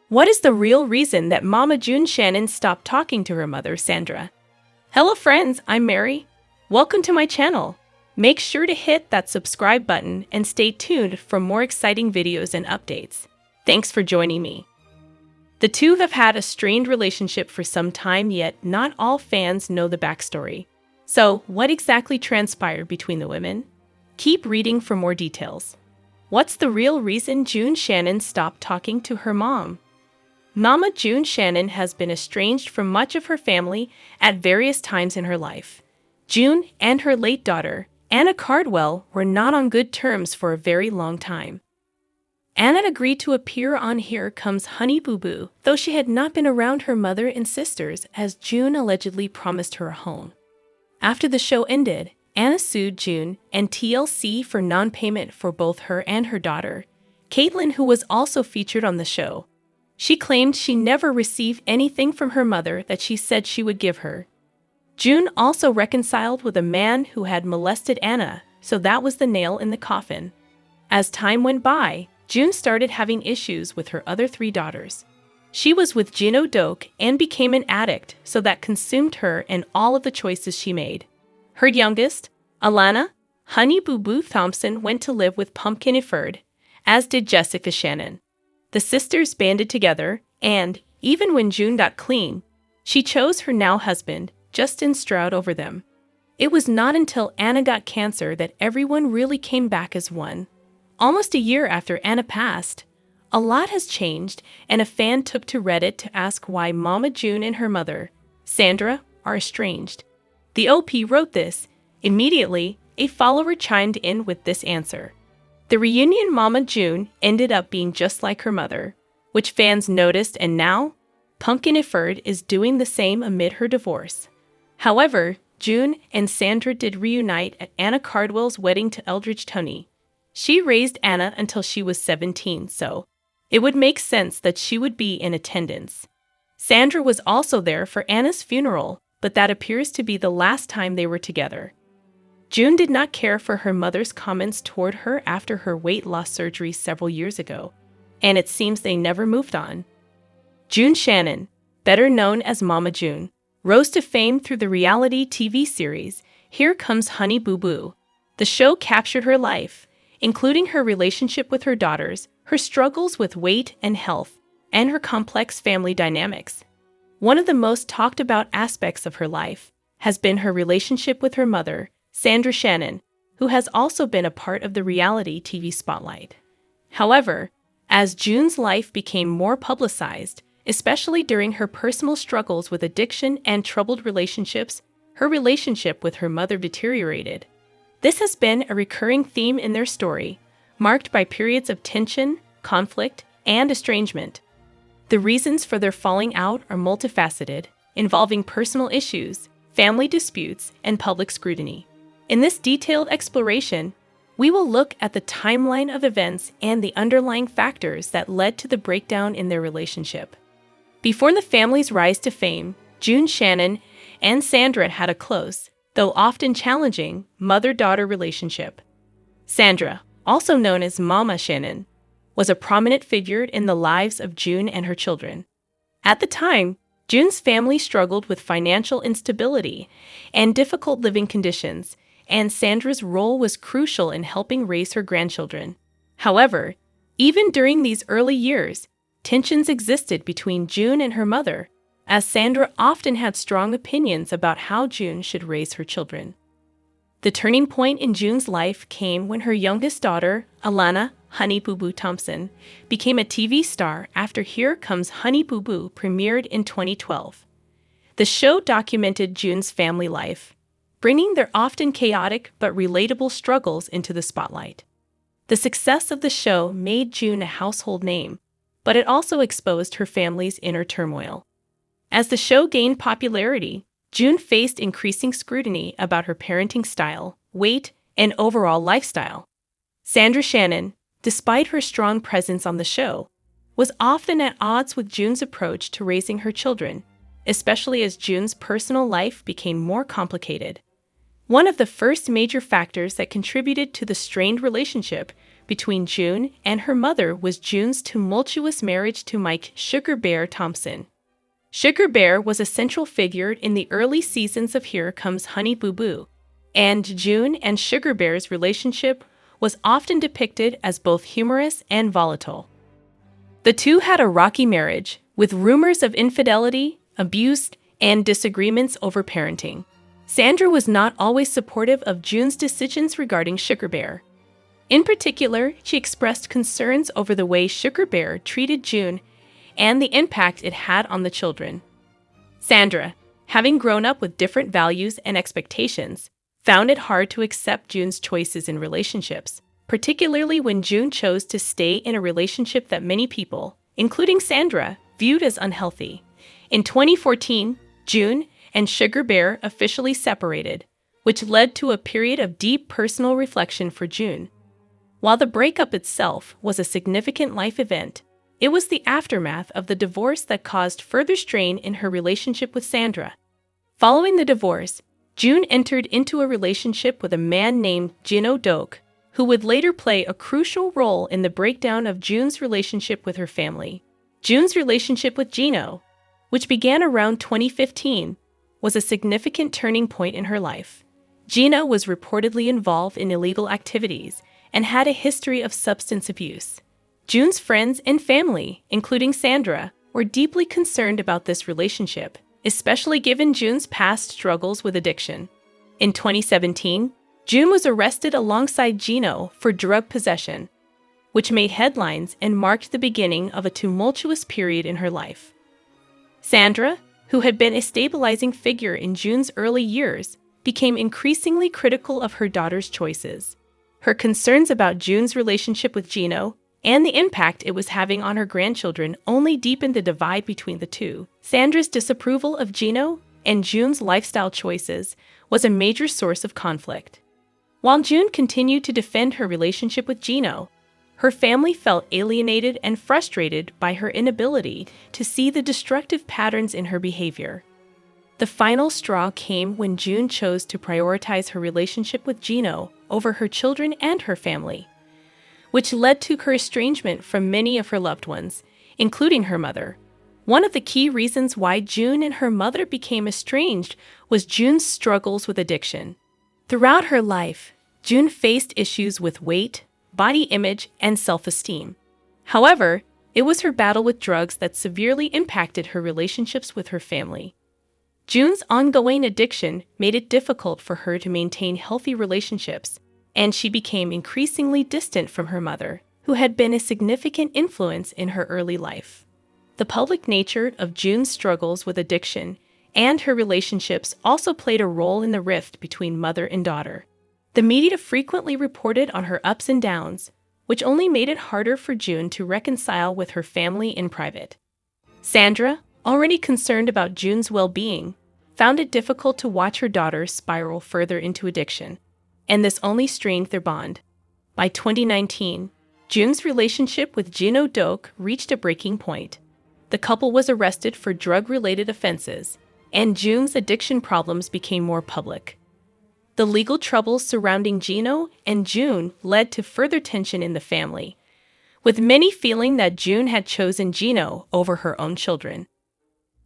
What is the real reason that Mama June Shannon stopped talking to her mother, Sandra? Hello friends, I'm Mary. Welcome to my channel. Make sure to hit that subscribe button and stay tuned for more exciting videos and updates. Thanks for joining me. The two have had a strained relationship for some time, yet not all fans know the backstory. So, what exactly transpired between the women? Keep reading for more details. What's the real reason June Shannon stopped talking to her mom? Mama June Shannon has been estranged from much of her family at various times in her life. June and her late daughter, Anna Cardwell, were not on good terms for a very long time. Anna agreed to appear on Here Comes Honey Boo Boo, though she had not been around her mother and sisters as June allegedly promised her a home. After the show ended, Anna sued June and TLC for non-payment for both her and her daughter, Caitlin, who was also featured on the show. She claimed she never received anything from her mother that she said she would give her. June also reconciled with a man who had molested Anna, so that was the nail in the coffin. As time went by, June started having issues with her other three daughters. She was with Gino Doke and became an addict, so that consumed her and all of the choices she made. Her youngest, Alana, Honey Boo Boo Thompson, went to live with Pumpkin Iford, as did Jessica Shannon. The sisters banded together, and, even when June got clean, she chose her now husband, Justin Stroud, over them. It was not until Anna got cancer that everyone really came back as one. Almost a year after Anna passed, a lot has changed, and a fan took to Reddit to ask why Mama June and her mother, Sandra, are estranged. The OP wrote this. Immediately, a follower chimed in with this answer. The reunion Mama June ended up being just like her mother, which fans noticed, and now, Pumpkin Iford is doing the same amid her divorce. However, June and Sandra did reunite at Anna Cardwell's wedding to Eldridge Toney. She raised Anna until she was 17, so it would make sense that she would be in attendance. Sandra was also there for Anna's funeral, but that appears to be the last time they were together. June did not care for her mother's comments toward her after her weight loss surgery several years ago, and it seems they never moved on. June Shannon, better known as Mama June, rose to fame through the reality TV series Here Comes Honey Boo Boo. The show captured her life, including her relationship with her daughters, her struggles with weight and health, and her complex family dynamics. One of the most talked about aspects of her life has been her relationship with her mother, Sandra Shannon, who has also been a part of the reality TV spotlight. However, as June's life became more publicized, especially during her personal struggles with addiction and troubled relationships, her relationship with her mother deteriorated. This has been a recurring theme in their story, marked by periods of tension, conflict, and estrangement. The reasons for their falling out are multifaceted, involving personal issues, family disputes, and public scrutiny. In this detailed exploration, we will look at the timeline of events and the underlying factors that led to the breakdown in their relationship. Before the family's rise to fame, June Shannon and Sandra had a close, though often challenging, mother-daughter relationship. Sandra, also known as Mama Shannon, was a prominent figure in the lives of June and her children. At the time, June's family struggled with financial instability and difficult living conditions, and Sandra's role was crucial in helping raise her grandchildren. However, even during these early years, tensions existed between June and her mother, as Sandra often had strong opinions about how June should raise her children. The turning point in June's life came when her youngest daughter, Alana, Honey Boo Boo Thompson, became a TV star after Here Comes Honey Boo Boo premiered in 2012. The show documented June's family life, bringing their often chaotic but relatable struggles into the spotlight. The success of the show made June a household name, but it also exposed her family's inner turmoil. As the show gained popularity, June faced increasing scrutiny about her parenting style, weight, and overall lifestyle. Sandra Shannon, despite her strong presence on the show, was often at odds with June's approach to raising her children, especially as June's personal life became more complicated. One of the first major factors that contributed to the strained relationship between June and her mother was June's tumultuous marriage to Mike Sugar Bear Thompson. Sugar Bear was a central figure in the early seasons of Here Comes Honey Boo Boo, and June and Sugar Bear's relationship was often depicted as both humorous and volatile. The two had a rocky marriage, with rumors of infidelity, abuse, and disagreements over parenting. Sandra was not always supportive of June's decisions regarding Sugar Bear. In particular, she expressed concerns over the way Sugar Bear treated June and the impact it had on the children. Sandra, having grown up with different values and expectations, found it hard to accept June's choices in relationships, particularly when June chose to stay in a relationship that many people, including Sandra, viewed as unhealthy. In 2014, June and Sugar Bear officially separated, which led to a period of deep personal reflection for June. While the breakup itself was a significant life event, it was the aftermath of the divorce that caused further strain in her relationship with Sandra. Following the divorce, June entered into a relationship with a man named Gino Doak, who would later play a crucial role in the breakdown of June's relationship with her family. June's relationship with Gino, which began around 2015, was a significant turning point in her life. Gino was reportedly involved in illegal activities and had a history of substance abuse. June's friends and family, including Sandra, were deeply concerned about this relationship, especially given June's past struggles with addiction. In 2017, June was arrested alongside Gino for drug possession, which made headlines and marked the beginning of a tumultuous period in her life. Sandra, who had been a stabilizing figure in June's early years, became increasingly critical of her daughter's choices. Her concerns about June's relationship with Gino and the impact it was having on her grandchildren only deepened the divide between the two. Sandra's disapproval of Gino and June's lifestyle choices was a major source of conflict. While June continued to defend her relationship with Gino, her family felt alienated and frustrated by her inability to see the destructive patterns in her behavior. The final straw came when June chose to prioritize her relationship with Gino over her children and her family, which led to her estrangement from many of her loved ones, including her mother. One of the key reasons why June and her mother became estranged was June's struggles with addiction. Throughout her life, June faced issues with weight, body image, and self-esteem. However, it was her battle with drugs that severely impacted her relationships with her family. June's ongoing addiction made it difficult for her to maintain healthy relationships, and she became increasingly distant from her mother, who had been a significant influence in her early life. The public nature of June's struggles with addiction and her relationships also played a role in the rift between mother and daughter. The media frequently reported on her ups and downs, which only made it harder for June to reconcile with her family in private. Sandra, already concerned about June's well-being, found it difficult to watch her daughter spiral further into addiction, and this only strained their bond. By 2019, June's relationship with Gino Doak reached a breaking point. The couple was arrested for drug-related offenses, and June's addiction problems became more public. The legal troubles surrounding Gino and June led to further tension in the family, with many feeling that June had chosen Gino over her own children.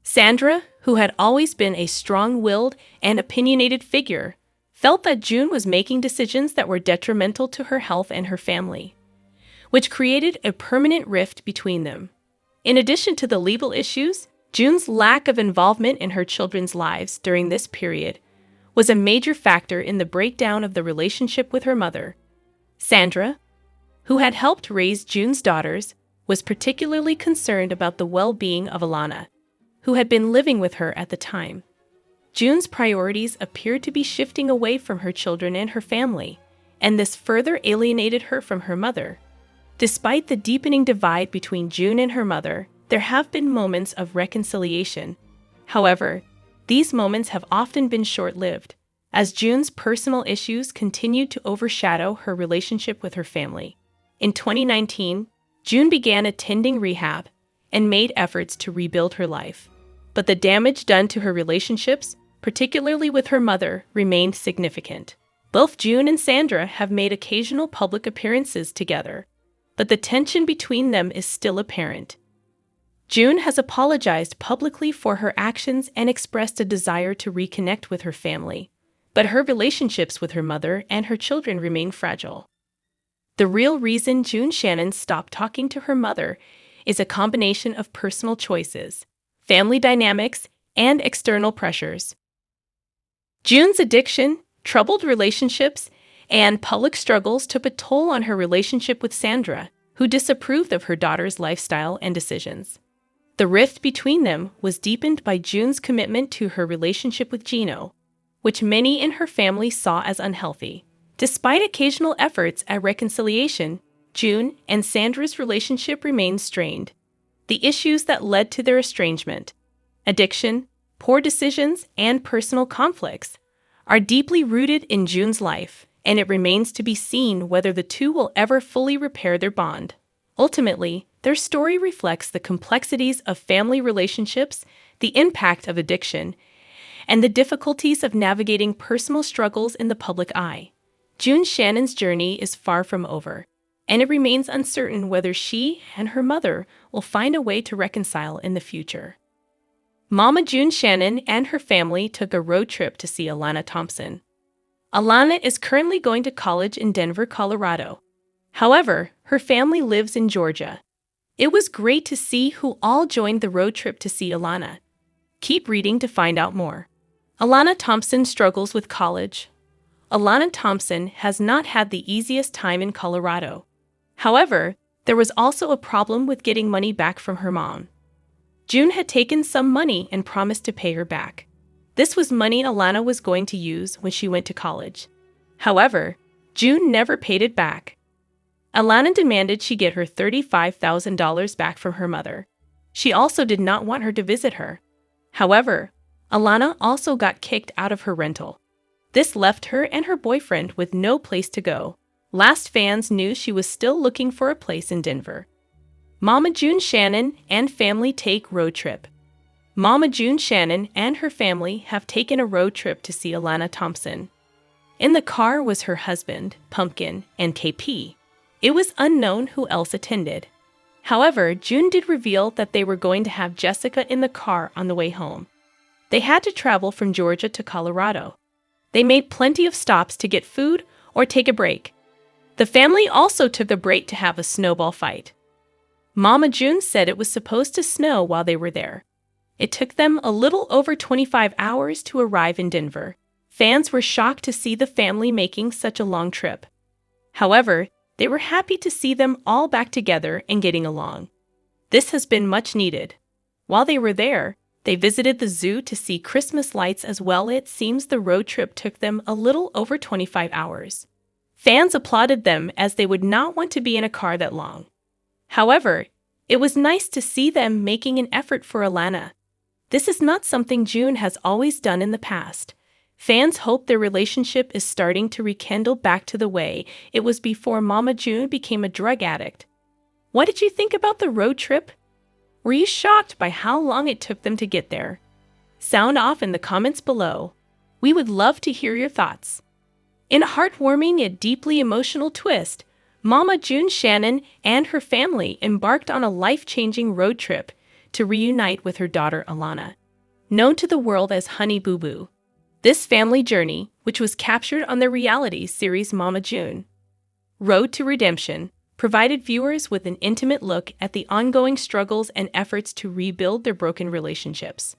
Sandra, who had always been a strong-willed and opinionated figure, felt that June was making decisions that were detrimental to her health and her family, which created a permanent rift between them. In addition to the legal issues, June's lack of involvement in her children's lives during this period was a major factor in the breakdown of the relationship with her mother. Sandra, who had helped raise June's daughters, was particularly concerned about the well-being of Alana, who had been living with her at the time. June's priorities appeared to be shifting away from her children and her family, and this further alienated her from her mother. Despite the deepening divide between June and her mother, there have been moments of reconciliation. However, these moments have often been short-lived, as June's personal issues continued to overshadow her relationship with her family. In 2019, June began attending rehab and made efforts to rebuild her life. But the damage done to her relationships, particularly with her mother, remained significant. Both June and Sandra have made occasional public appearances together, but the tension between them is still apparent. June has apologized publicly for her actions and expressed a desire to reconnect with her family, but her relationships with her mother and her children remain fragile. The real reason June Shannon stopped talking to her mother is a combination of personal choices, family dynamics, and external pressures. June's addiction, troubled relationships, and public struggles took a toll on her relationship with Sandra, who disapproved of her daughter's lifestyle and decisions. The rift between them was deepened by June's commitment to her relationship with Gino, which many in her family saw as unhealthy. Despite occasional efforts at reconciliation, June and Sandra's relationship remained strained. The issues that led to their estrangement, addiction, poor decisions, and personal conflicts, are deeply rooted in June's life, and it remains to be seen whether the two will ever fully repair their bond. Ultimately, their story reflects the complexities of family relationships, the impact of addiction, and the difficulties of navigating personal struggles in the public eye. June Shannon's journey is far from over, and it remains uncertain whether she and her mother will find a way to reconcile in the future. Mama June Shannon and her family took a road trip to see Alana Thompson. Alana is currently going to college in Denver, Colorado. However, her family lives in Georgia. It was great to see who all joined the road trip to see Alana. Keep reading to find out more. Alana Thompson struggles with college. Alana Thompson has not had the easiest time in Colorado. However, there was also a problem with getting money back from her mom. June had taken some money and promised to pay her back. This was money Alana was going to use when she went to college. However, June never paid it back. Alana demanded she get her $35,000 back from her mother. She also did not want her to visit her. However, Alana also got kicked out of her rental. This left her and her boyfriend with no place to go. Last fans knew she was still looking for a place in Denver. Mama June Shannon and family take road trip. Mama June Shannon and her family have taken a road trip to see Alana Thompson. In the car was her husband, Pumpkin, and KP. It was unknown who else attended. However, June did reveal that they were going to have Jessica in the car on the way home. They had to travel from Georgia to Colorado. They made plenty of stops to get food or take a break. The family also took a break to have a snowball fight. Mama June said it was supposed to snow while they were there. It took them a little over 25 hours to arrive in Denver. Fans were shocked to see the family making such a long trip. However, they were happy to see them all back together and getting along. This has been much needed. While they were there, they visited the zoo to see Christmas lights as well. It seems the road trip took them a little over 25 hours. Fans applauded them as they would not want to be in a car that long. However, it was nice to see them making an effort for Alana. This is not something June has always done in the past. Fans hope their relationship is starting to rekindle back to the way it was before Mama June became a drug addict. What did you think about the road trip? Were you shocked by how long it took them to get there? Sound off in the comments below. We would love to hear your thoughts. In a heartwarming yet deeply emotional twist, Mama June Shannon and her family embarked on a life-changing road trip to reunite with her daughter Alana, known to the world as Honey Boo Boo. This family journey, which was captured on the reality series Mama June, Road to Redemption, provided viewers with an intimate look at the ongoing struggles and efforts to rebuild their broken relationships.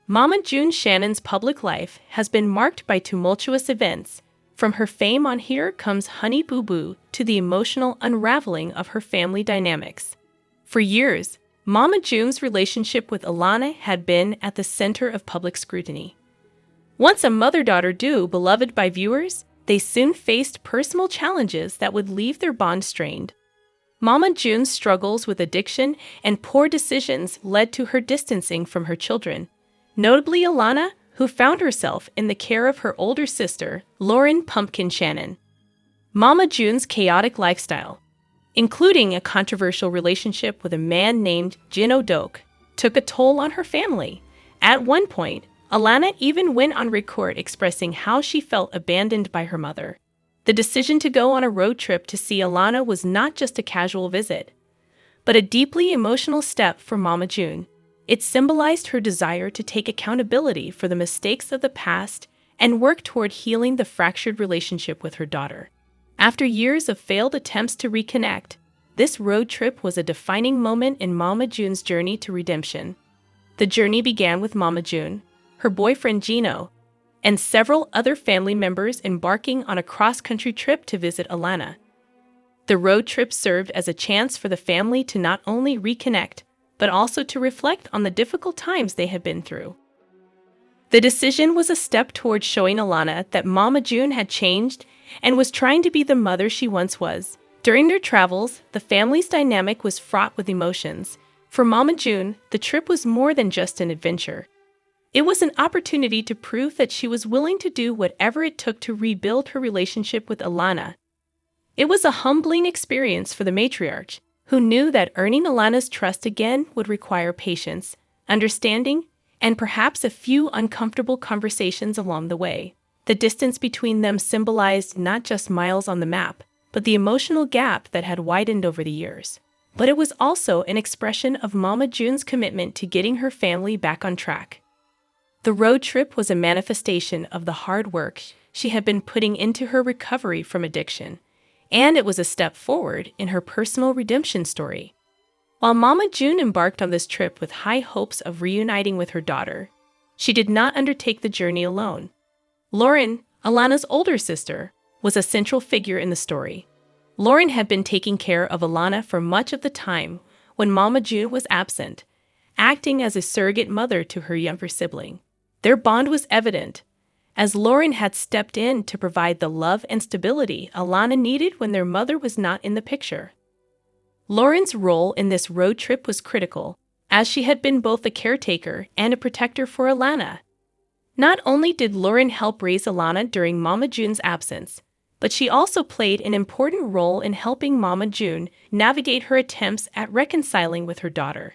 Mama June Shannon's public life has been marked by tumultuous events, from her fame on Here Comes Honey Boo Boo to the emotional unraveling of her family dynamics. For years, Mama June's relationship with Alana had been at the center of public scrutiny. Once a mother-daughter duo beloved by viewers, they soon faced personal challenges that would leave their bond strained. Mama June's struggles with addiction and poor decisions led to her distancing from her children, notably Alana, who found herself in the care of her older sister, Lauren Pumpkin Shannon. Mama June's chaotic lifestyle, including a controversial relationship with a man named Gino Doak, took a toll on her family. At one point, Alana even went on record expressing how she felt abandoned by her mother. The decision to go on a road trip to see Alana was not just a casual visit, but a deeply emotional step for Mama June. It symbolized her desire to take accountability for the mistakes of the past and work toward healing the fractured relationship with her daughter. After years of failed attempts to reconnect, this road trip was a defining moment in Mama June's journey to redemption. The journey began with Mama June, her boyfriend Gino, and several other family members embarking on a cross-country trip to visit Alana. The road trip served as a chance for the family to not only reconnect, but also to reflect on the difficult times they had been through. The decision was a step toward showing Alana that Mama June had changed and was trying to be the mother she once was. During their travels, the family's dynamic was fraught with emotions. For Mama June, the trip was more than just an adventure. It was an opportunity to prove that she was willing to do whatever it took to rebuild her relationship with Alana. It was a humbling experience for the matriarch, who knew that earning Alana's trust again would require patience, understanding, and perhaps a few uncomfortable conversations along the way. The distance between them symbolized not just miles on the map, but the emotional gap that had widened over the years. But it was also an expression of Mama June's commitment to getting her family back on track. The road trip was a manifestation of the hard work she had been putting into her recovery from addiction, and it was a step forward in her personal redemption story. While Mama June embarked on this trip with high hopes of reuniting with her daughter, she did not undertake the journey alone. Lauren, Alana's older sister, was a central figure in the story. Lauren had been taking care of Alana for much of the time when Mama June was absent, acting as a surrogate mother to her younger sibling. Their bond was evident, as Lauren had stepped in to provide the love and stability Alana needed when their mother was not in the picture. Lauren's role in this road trip was critical, as she had been both a caretaker and a protector for Alana. Not only did Lauren help raise Alana during Mama June's absence, but she also played an important role in helping Mama June navigate her attempts at reconciling with her daughter.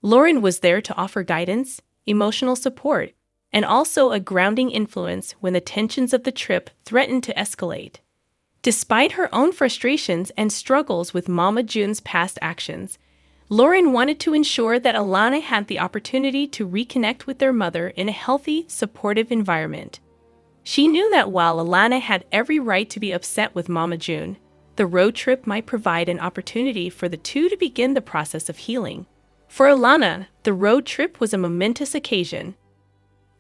Lauren was there to offer guidance, emotional support, and also a grounding influence when the tensions of the trip threatened to escalate. Despite her own frustrations and struggles with Mama June's past actions, Lauren wanted to ensure that Alana had the opportunity to reconnect with their mother in a healthy, supportive environment. She knew that while Alana had every right to be upset with Mama June, the road trip might provide an opportunity for the two to begin the process of healing. For Alana, the road trip was a momentous occasion.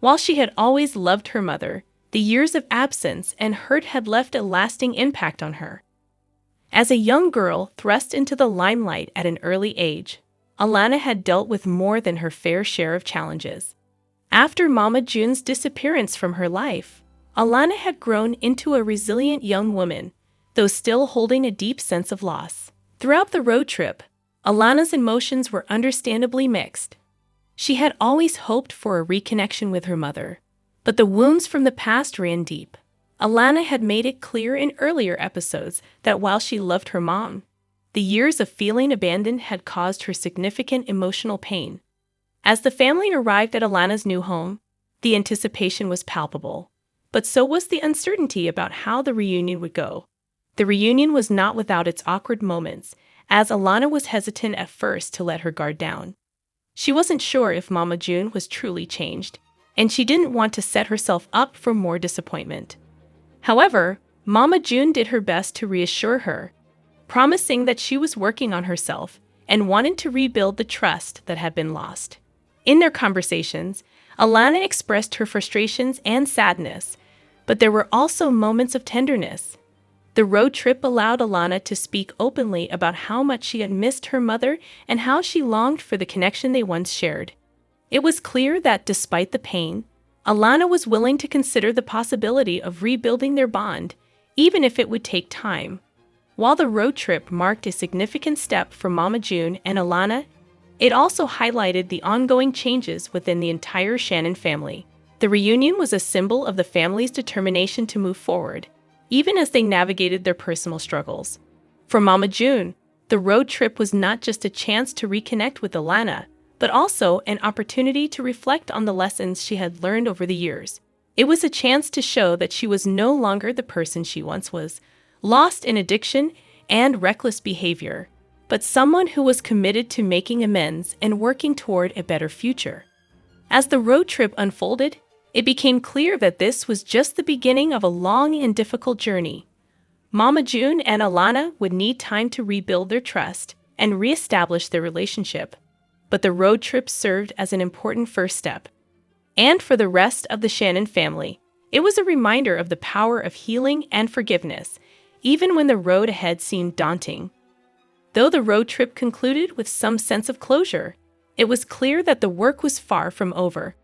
While she had always loved her mother, the years of absence and hurt had left a lasting impact on her. As a young girl thrust into the limelight at an early age, Alana had dealt with more than her fair share of challenges. After Mama June's disappearance from her life, Alana had grown into a resilient young woman, though still holding a deep sense of loss. Throughout the road trip, Alana's emotions were understandably mixed. She had always hoped for a reconnection with her mother, but the wounds from the past ran deep. Alana had made it clear in earlier episodes that while she loved her mom, the years of feeling abandoned had caused her significant emotional pain. As the family arrived at Alana's new home, the anticipation was palpable, but so was the uncertainty about how the reunion would go. The reunion was not without its awkward moments, as Alana was hesitant at first to let her guard down. She wasn't sure if Mama June was truly changed, and she didn't want to set herself up for more disappointment. However, Mama June did her best to reassure her, promising that she was working on herself and wanted to rebuild the trust that had been lost. In their conversations, Alana expressed her frustrations and sadness, but there were also moments of tenderness. The road trip allowed Alana to speak openly about how much she had missed her mother and how she longed for the connection they once shared. It was clear that despite the pain, Alana was willing to consider the possibility of rebuilding their bond, even if it would take time. While the road trip marked a significant step for Mama June and Alana, it also highlighted the ongoing changes within the entire Shannon family. The reunion was a symbol of the family's determination to move forward, even as they navigated their personal struggles. For Mama June, the road trip was not just a chance to reconnect with Alana, but also an opportunity to reflect on the lessons she had learned over the years. It was a chance to show that she was no longer the person she once was, lost in addiction and reckless behavior, but someone who was committed to making amends and working toward a better future. As the road trip unfolded, it became clear that this was just the beginning of a long and difficult journey. Mama June and Alana would need time to rebuild their trust and reestablish their relationship, but the road trip served as an important first step. And for the rest of the Shannon family, it was a reminder of the power of healing and forgiveness, even when the road ahead seemed daunting. Though the road trip concluded with some sense of closure, it was clear that the work was far from over.